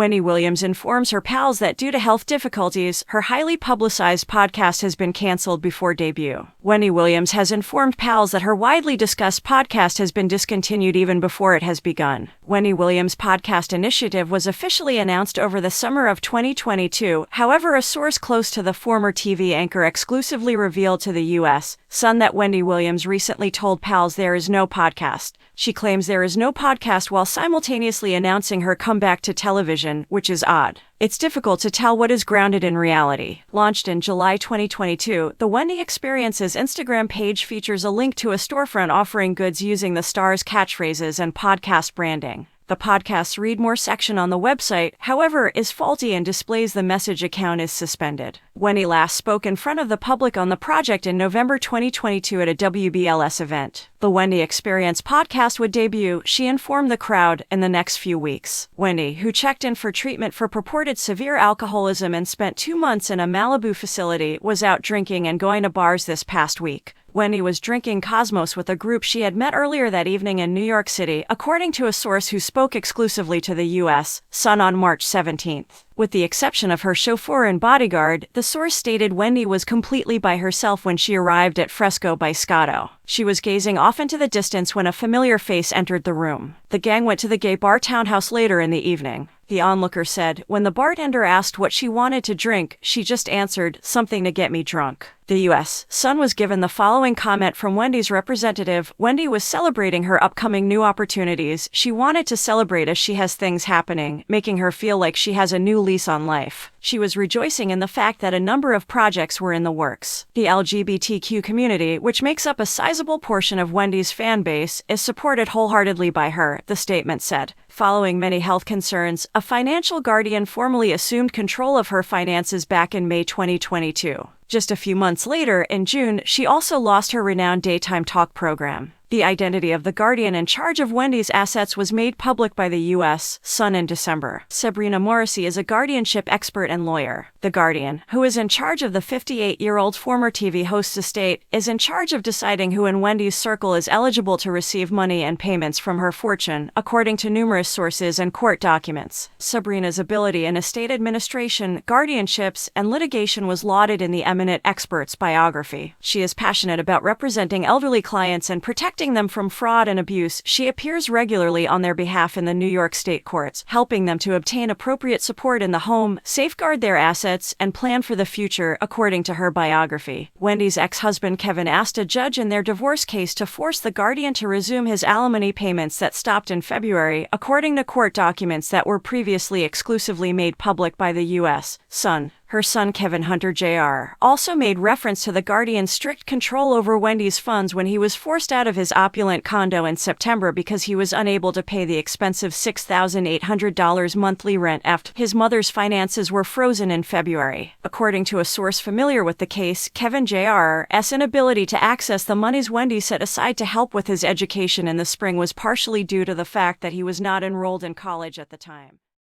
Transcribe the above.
Wendy Williams informs her pals that due to health difficulties, her highly publicized podcast has been canceled before debut. Wendy Williams has informed pals that her widely discussed podcast has been discontinued even before it has begun. Wendy Williams' podcast initiative was officially announced over the summer of 2022. However, a source close to the former TV anchor exclusively revealed to the U.S. Sun that Wendy Williams recently told pals there is no podcast. She claims there is no podcast while simultaneously announcing her comeback to television, which is odd. It's difficult to tell what is grounded in reality. Launched in July 2022, the Wendy Experience's Instagram page features a link to a storefront offering goods using the star's catchphrases and podcast branding. The podcast's Read More section on the website, however, is faulty and displays the message account is suspended. Wendy last spoke in front of the public on the project in November 2022 at a WBLS event. The Wendy Experience podcast would debut, she informed the crowd, in the next few weeks. Wendy, who checked in for treatment for purported severe alcoholism and spent 2 months in a Malibu facility, was out drinking and going to bars this past week. Wendy was drinking Cosmos with a group she had met earlier that evening in New York City, according to a source who spoke exclusively to the U.S. Sun on March 17. With the exception of her chauffeur and bodyguard, the source stated Wendy was completely by herself when she arrived at Fresco by Scotto. She was gazing off into the distance when a familiar face entered the room. The gang went to the gay bar Townhouse later in the evening. The onlooker said, when the bartender asked what she wanted to drink, she just answered, something to get me drunk. The U.S. Sun was given the following comment from Wendy's representative. Wendy was celebrating her upcoming new opportunities. She wanted to celebrate as she has things happening, making her feel like she has a new lease on life. She was rejoicing in the fact that a number of projects were in the works. The LGBTQ community, which makes up a sizable portion of Wendy's fan base, is supported wholeheartedly by her, the statement said. Following many health concerns, a financial guardian formally assumed control of her finances back in May 2022. Just a few months later, in June, she also lost her renowned daytime talk program. The identity of the guardian in charge of Wendy's assets was made public by the U.S. Sun in December. Sabrina Morrissey is a guardianship expert and lawyer. The guardian, who is in charge of the 58-year-old former TV host's estate, is in charge of deciding who in Wendy's circle is eligible to receive money and payments from her fortune, according to numerous sources and court documents. Sabrina's ability in estate administration, guardianships, and litigation was lauded in the eminent expert's biography. She is passionate about representing elderly clients and protecting them from fraud and abuse. She appears regularly on their behalf in the New York state courts, helping them to obtain appropriate support in the home, safeguard their assets, and plan for the future, according to her biography. Wendy's ex-husband Kevin asked a judge in their divorce case to force the guardian to resume his alimony payments that stopped in February, according to court documents that were previously exclusively made public by the U.S. Sun. Her son Kevin Hunter Jr. also made reference to the guardian's strict control over Wendy's funds when he was forced out of his opulent condo in September because he was unable to pay the expensive $6,800 monthly rent after his mother's finances were frozen in February. According to a source familiar with the case, Kevin Jr.'s inability to access the monies Wendy set aside to help with his education in the spring was partially due to the fact that he was not enrolled in college at the time.